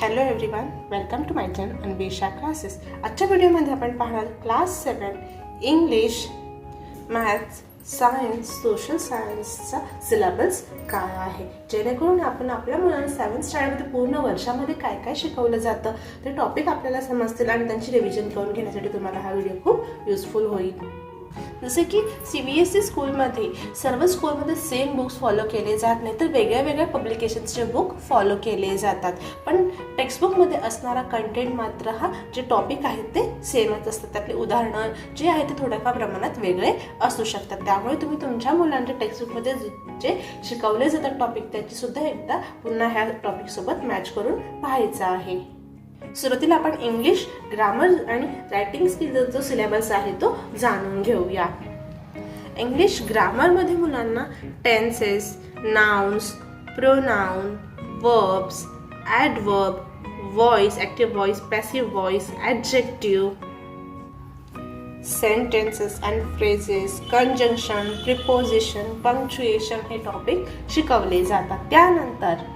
Hello everyone, welcome to my channel Anvesha classes. आजच्या व्हिडिओमध्ये आपण पाहणार class 7 English, maths, science, social सायन्सचा सिलेबस काय आहे, जेणेकरून आपण आपल्या मुलांना 7th स्टँडर्डमध्ये पूर्ण वर्षामध्ये काय काय शिकवलं जातं ते टॉपिक आपल्याला समजतील आणि त्यांची रिव्हिजन करून घेण्यासाठी तुम्हाला हा व्हिडिओ खूप युजफुल होईल. जसे की CBSE स्कूलमध्ये सर्व स्कूलमध्ये सेम बुक्स फॉलो केले जात नाही, तर वेगळ्या वेगळ्या पब्लिकेशन्सचे बुक फॉलो केले जातात. पण टेक्स्टबुकमध्ये असणारा कंटेंट मात्र हा जे टॉपिक आहेत ते सेमच असतात. त्यातले उदाहरणं जे आहेत ते थोड्याफार प्रमाणात वेगळे असू शकतात. त्यामुळे तुम्ही तुमच्या मुलांच्या टेक्स्टबुकमध्ये जे शिकवले जातात टॉपिक त्याची सुद्धा एकदा पुन्हा ह्या टॉपिकसोबत मॅच करून पाहायचं आहे. सुरुवातीला आपण इंग्लिश ग्रामर आणि रायटिंग स्किलचा जो सिलेबस आहे तो जाणून घेऊया. इंग्लिश ग्रामरमध्ये मुलांना tenses, nouns, pronoun, verbs, adverb, voice, active voice, passive voice, adjective, sentences and phrases, conjunction, preposition, punctuation हे टॉपिक शिकवले जातात. त्यानंतर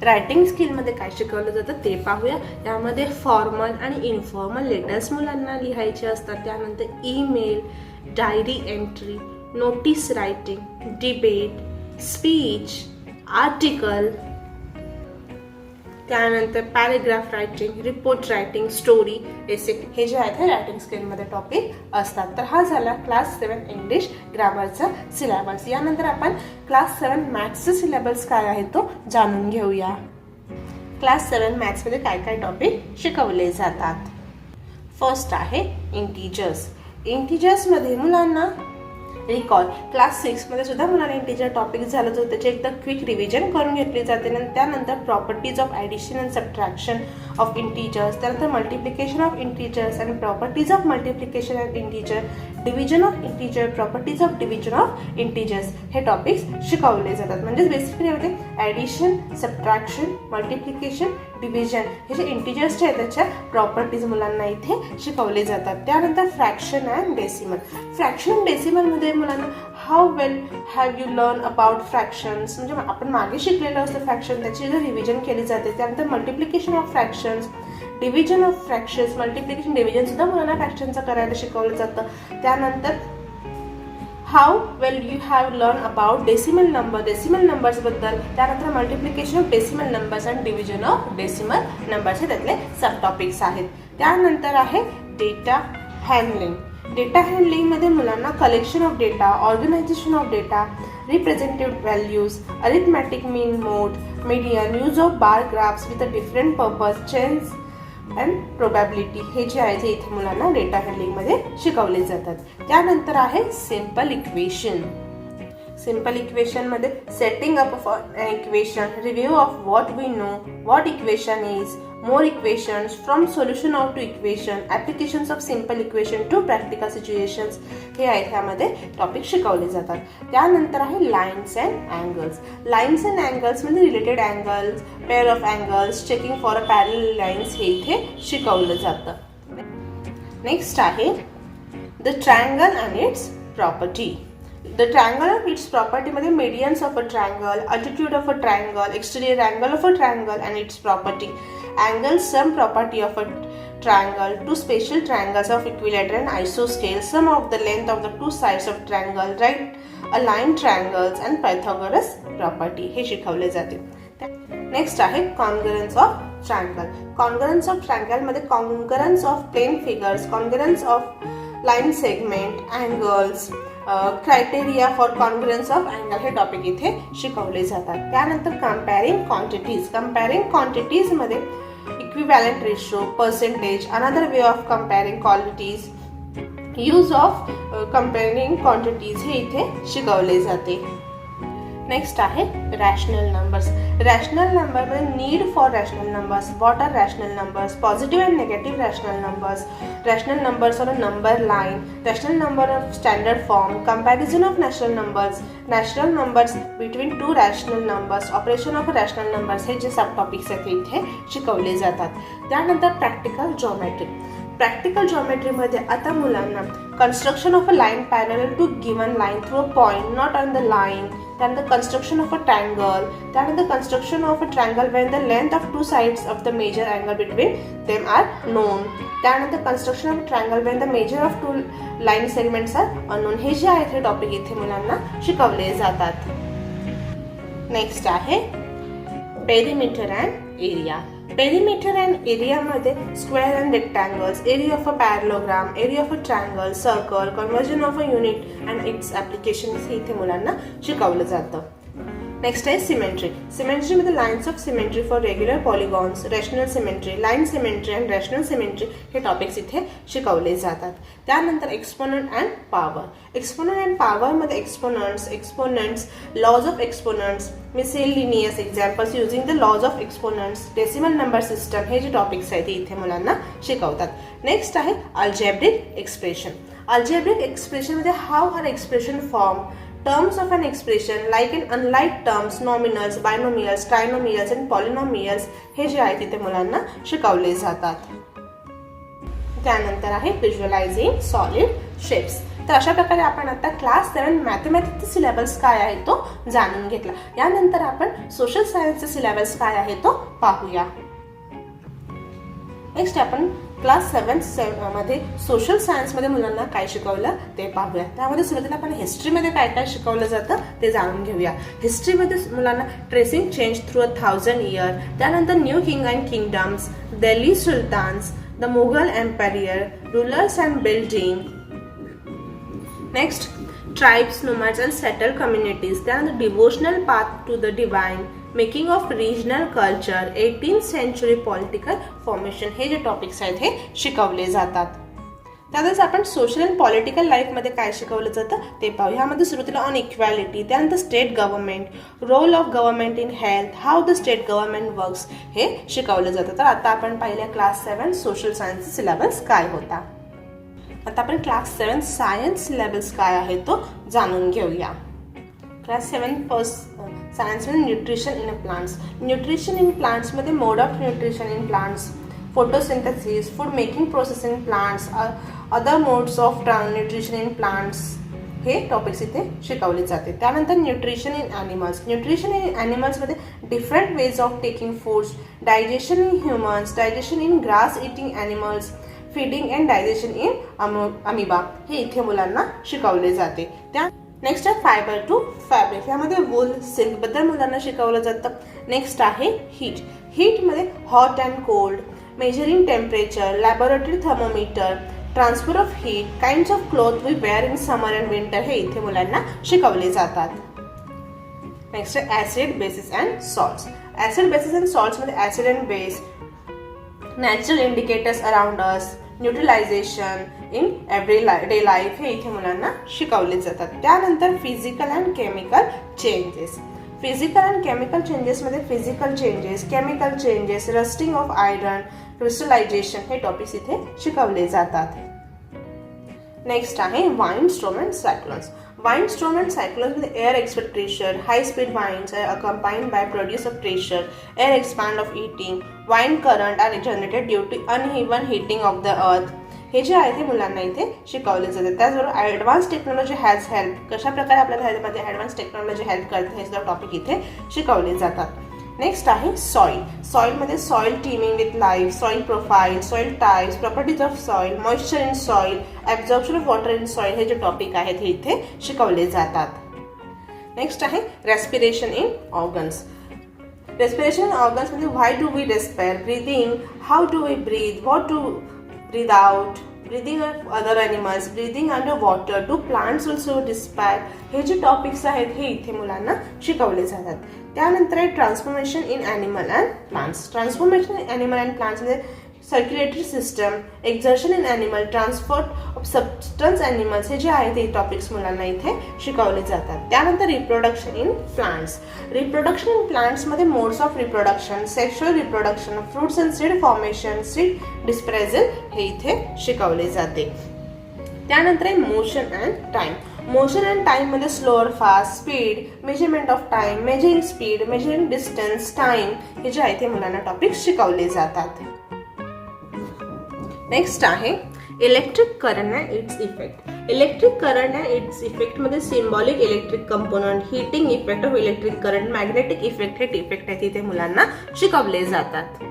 रायटिंग स्किलमध्ये काय शिकवलं जातं ते पाहूया. यामध्ये फॉर्मल आणि इन्फॉर्मल लेटर्स मुलांना लिहायचे असतात. त्यानंतर email, diary entry, notice writing, debate, speech, article, त्यानंतर paragraph writing, report writing, story, essay हे जे आहेत हे रायटिंग स्किलमध्ये टॉपिक असतात. तर हा झाला क्लास 7 इंग्लिश ग्रामरचा सिलेबस. यानंतर आपण क्लास 7 मॅथ्सचा सिलेबस काय आहे तो जाणून घेऊया. क्लास 7 मॅथ्समध्ये काय काय टॉपिक शिकवले जातात. फर्स्ट आहे इंटिजर्स. इंटिजर्समध्ये मुलांना रिकॉल क्लास 6मध्ये सुद्धा मुलांना इंटिजर टॉपिक झालं तर त्याची एकदा क्विक रिव्हिजन करून घेतली जाते. त्यानंतर properties of addition and subtraction of integers, त्यानंतर multiplication of integers and properties of multiplication and integer, division of integer, properties of division of integers हे टॉपिक्स शिकवले जातात. म्हणजेच बेसिकली यामध्ये ॲडिशन, सबट्रॅक्शन, मल्टिप्लिकेशन, डिव्हिजन हे जे इंटिजर्सचे आहेत त्याच्या प्रॉपर्टीज मुलांना इथे शिकवले जातात. त्यानंतर फ्रॅक्शन अँड डेसिमल. फ्रॅक्शन अँड डेसिमलमध्ये मुलांना how well have you learn about fractions, म्हणजे आपण मागे शिकलेलं असतं फ्रॅक्शन, त्याची जर रिव्हिजन केली जाते. त्यानंतर multiplication of fractions, division of fractions, multiplication division सुद्धा मुलांना फ्रॅक्शनचं करायला शिकवलं जातं. त्यानंतर how well you have learn about decimal number, decimal नंबर्सबद्दल. त्यानंतर multiplication of decimal numbers and division of decimal numbers हे त्यातले सब टॉपिक्स आहेत. त्यानंतर आहे डेटा हँडलिंग. डेटा हँडलिंगमध्ये मुलांना collection of data, organisation of data, representative values, arithmetic mean mode, median, use of bar graphs with a different purpose, chance and probability हे जे आहे ते इथे मुलांना डेटा हँडलिंगमध्ये शिकवले जातात. त्यानंतर आहे सिम्पल इक्वेशन. सिम्पल इक्वेशनमध्ये setting up of an equation, review of what we know, what equation is, more equations, from solution out to equation, applications of simple equation to practical situations हे आहेत ह्यामध्ये topic शिकवले जातात. त्यानंतर आहे lines and angles. Lines and angles म्हणजे related angles, pair of angles, checking for a parallel lines हे इथे शिकवलं जातं. नेक्स्ट आहे the triangle and its property. The triangle and its property मध्ये medians of a triangle, altitude of a triangle, exterior angle of a triangle and its property, angles, some property of a triangle, two special triangles of equilateral and isosceles, sum of the length of the two sides of triangle, right aligned triangles and Pythagoras property हे शिकवले जाते. Next आहे congruence of triangle. Congruence of triangle मध्ये congruence of plane figures, congruence of line segment, angles, criteria for congruence of angle हे topic इथे शिकवले जातात. त्यानंतर कम्पेअरिंग क्वांटिटीज. कम्पेअरिंग क्वांटिटीजमध्ये equivalent ratio, percentage, another way of comparing qualities, use of comparing quantities हे इथे शिकवले जाते. नेक्स्ट आहे रॅशनल नंबर्स. रॅशनल नंबरमध्ये need for rational numbers, what are rational numbers, positive and negative rational numbers, rational numbers on a number line, rational number of standard form, comparison of natural numbers, natural numbers between two rational numbers, operation of rational numbers हे जे सब topics आहेत इथे शिकवले जातात. त्यानंतर practical geometry. Practical जॉमेट्रीमध्ये आता मुलांना construction of a line parallel to given line through a point not on the line, त्यानंतर कन्स्ट्रक्शन ऑफ अ ट्रायंगल, त्यानंतर construction of a triangle when the length of two sides of the major angle between them are known, त्यानंतर construction of triangle when the measure of two line segments are unknown. हे जे आहेत हे topic इथे मुलांना शिकवले जातात. Next आहे perimeter and area. Perimeter and एरियामध्ये square and rectangles, area of a parallelogram, area of a triangle, circle, conversion of a unit and its application हे इथे मुलांना शिकवलं जातं. नेक्स्ट आहे सिमेट्री. सिमेट्रीमध्ये lines of symmetry for regular polygons, rational symmetry, line symmetry and rational symmetry हे topics इथे शिकवले जातात. त्यानंतर exponent and power. Exponent and पॉवरमध्ये exponents, laws of exponents, miscellaneous examples using the laws of exponents, decimal number system हे जे topics आहेत ते इथे मुलांना शिकवतात. नेक्स्ट आहे अल्जेब्रिक एक्सप्रेशन. अल्जेब्रिक एक्सप्रेशनमध्ये how are expression form, terms of an expression like and unlike terms, nominals, binomials, trinomials and polynomials हे जे आहे तिथे मुलांना शिकवले जातात. त्यानंतर आहे व्हिज्युअलायझिंग सॉलिड शेप्स. तर अशा प्रकारे आपण आता क्लास 7 मॅथमॅटिक्सचा सिलेबस काय आहे तो जाणून घेतला. यानंतर आपण सोशल सायन्सचा सिलेबस काय आहे तो पाहूया. नेक्स्ट आपण क्लास 7 मध्ये सोशल सायन्समध्ये मुलांना काय शिकवलं ते पाहूया. त्यामध्ये सुरुवातीला आपण हिस्ट्रीमध्ये काय काय शिकवलं जातं ते जाणून घेऊया. हिस्ट्रीमध्ये मुलांना ट्रेसिंग चेंज थ्रू 1000 इयर, त्यानंतर new king and kingdoms, Delhi sultans, the Mughal empire, rulers and building. Next tribes, nomads and settle communities, त्यानंतर devotional path to the divine, making of regional culture, 18th century political formation हे जे topics आहेत हे शिकवले जातात. त्यातच आपण सोशल अँड पॉलिटिकल लाईफमध्ये काय शिकवलं जातं ते पाहू. ह्यामध्ये सुरुवातीला ऑन इक्वॅलिटी, त्यानंतर state government, role of government in health, how the state government works हे शिकवलं जातं. तर आता आपण पाहिलं क्लास 7 सोशल सायन्सचा सिलेबस काय होता. आता आपण क्लास 7 सायन्स सिलेबस काय आहे तो जाणून घेऊया. क्लास 7 सायन्समध्ये nutrition in plants. Nutrition in प्लांट्समध्ये mode of nutrition in plants, photosynthesis, food making process in plants, other modes of nutrition in plants हे टॉपिक्स इथे शिकवले जाते. त्यानंतर nutrition in animals. Nutrition in ॲनिमल्समध्ये different ways of taking foods, digestion in humans, digestion in grass eating animals, feeding and digestion in amoeba हे इथे मुलांना शिकवले जाते. त्या नेक्स्ट आहे फायबर टू फॅब्रिक. यामध्ये वूल, सिल्क बद्दल मुलांना शिकवलं जातं. नेक्स्ट आहे हीट. हीटमध्ये hot and cold, measuring temperature, laboratory thermometer, transfer of heat, kinds of cloth we wear in summer and winter हे इथे मुलांना शिकवले जातात. नेक्स्ट आहे acid, basis and salts. Acid, basis and सॉल्ट्समध्ये acid and base, natural indicators around us, neutralisation in everyday life हे इथे मुलांना शिकवले जातात. त्यानंतर physical and chemical changes. Physical and chemical चेंजेसमध्ये physical changes, chemical changes, rusting of iron, crystallisation हे topics इथे शिकवले जातात. नेक्स्ट आहे wind storm and cyclones. Wind storm and cyclones with air expert pressure, high speed winds are accompanied by produce of pressure, air expand of heating, wind current are generated due to uneven heating of the earth. हे जे आहे ते मुलांना इथे शिकवले जाते. त्याचबरोबर advance technology has help, कशा प्रकारे आपल्या ह्याच्यामध्ये ॲडव्हान्स टेक्नॉलॉजी हेल्प करते हे सुद्धा टॉपिक इथे शिकवले जातात. नेक्स्ट आहे सॉइल. सॉइलमध्ये soil teeming with life, soil profile, soil types, properties of soil, moisture in soil, absorption of water in soil हे जे टॉपिक आहेत हे इथे शिकवले जातात. नेक्स्ट आहे respiration in organs. Respiration in ऑर्गन्समध्ये why do we respire, breathing, how do we breathe, what to breathe out, breathing of other animals, breathing under water, do plants also respire हे जे topics आहेत हे इथे मुलांना शिकवले जातात. त्यानंतर आहे transformation in animal and plants. Transformation in animal and प्लांट्समध्ये circulatory system, excretion in animal, transport of substance animals हे जे आहे ते टॉपिक्स मुलांना इथे शिकवले जातात. त्यानंतर reproduction in plants. Reproduction in प्लांट्समध्ये modes of reproduction, sexual reproduction, fruits and seed formation, seed dispersal हे इथे शिकवले जाते. त्यानंतर आहे motion and time. Motion and टाइममध्ये slower, fast, speed, measurement of time, measuring speed, measuring distance, time हे जे आहे ते मुलांना टॉपिक्स शिकवले जातात. नेक्स्ट आहे electric current and its effect. Electric current and its effect मध्ये symbolic electric component, heating effect of electric current, magnetic effect हे इफेक्ट आहेत तिथे मुलांना शिकवले जातात.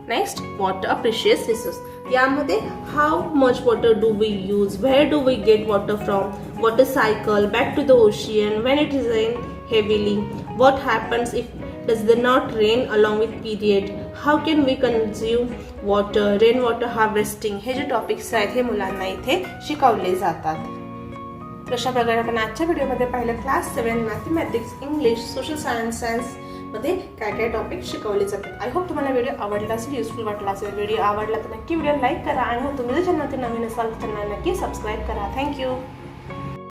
Next water precious resource. यामध्ये how much water do we use, where do we get water from, water cycle, back to the ocean, when it is rain heavily, what happens if does the not rain along with period, how can we consume water, rain water harvesting हे जे topics आहेत हे मुलांना इथे शिकवले जातात. तर अशा प्रकारे आपण आजच्या व्हिडिओमध्ये पाहिलं class 7 mathematics, English, social science मध्ये काय काय टॉपिक शिकवले जातात. आय होप तुम्हाला व्हिडिओ आवडला असेल, युजफुल वाटला असेल. व्हिडिओ आवडला तर नक्की व्हिडिओ लाईक करा आणि हो तुम्ही जर चॅनलवरती नवीन असाल तर नक्की सबस्क्राईब करा. थँक्यू.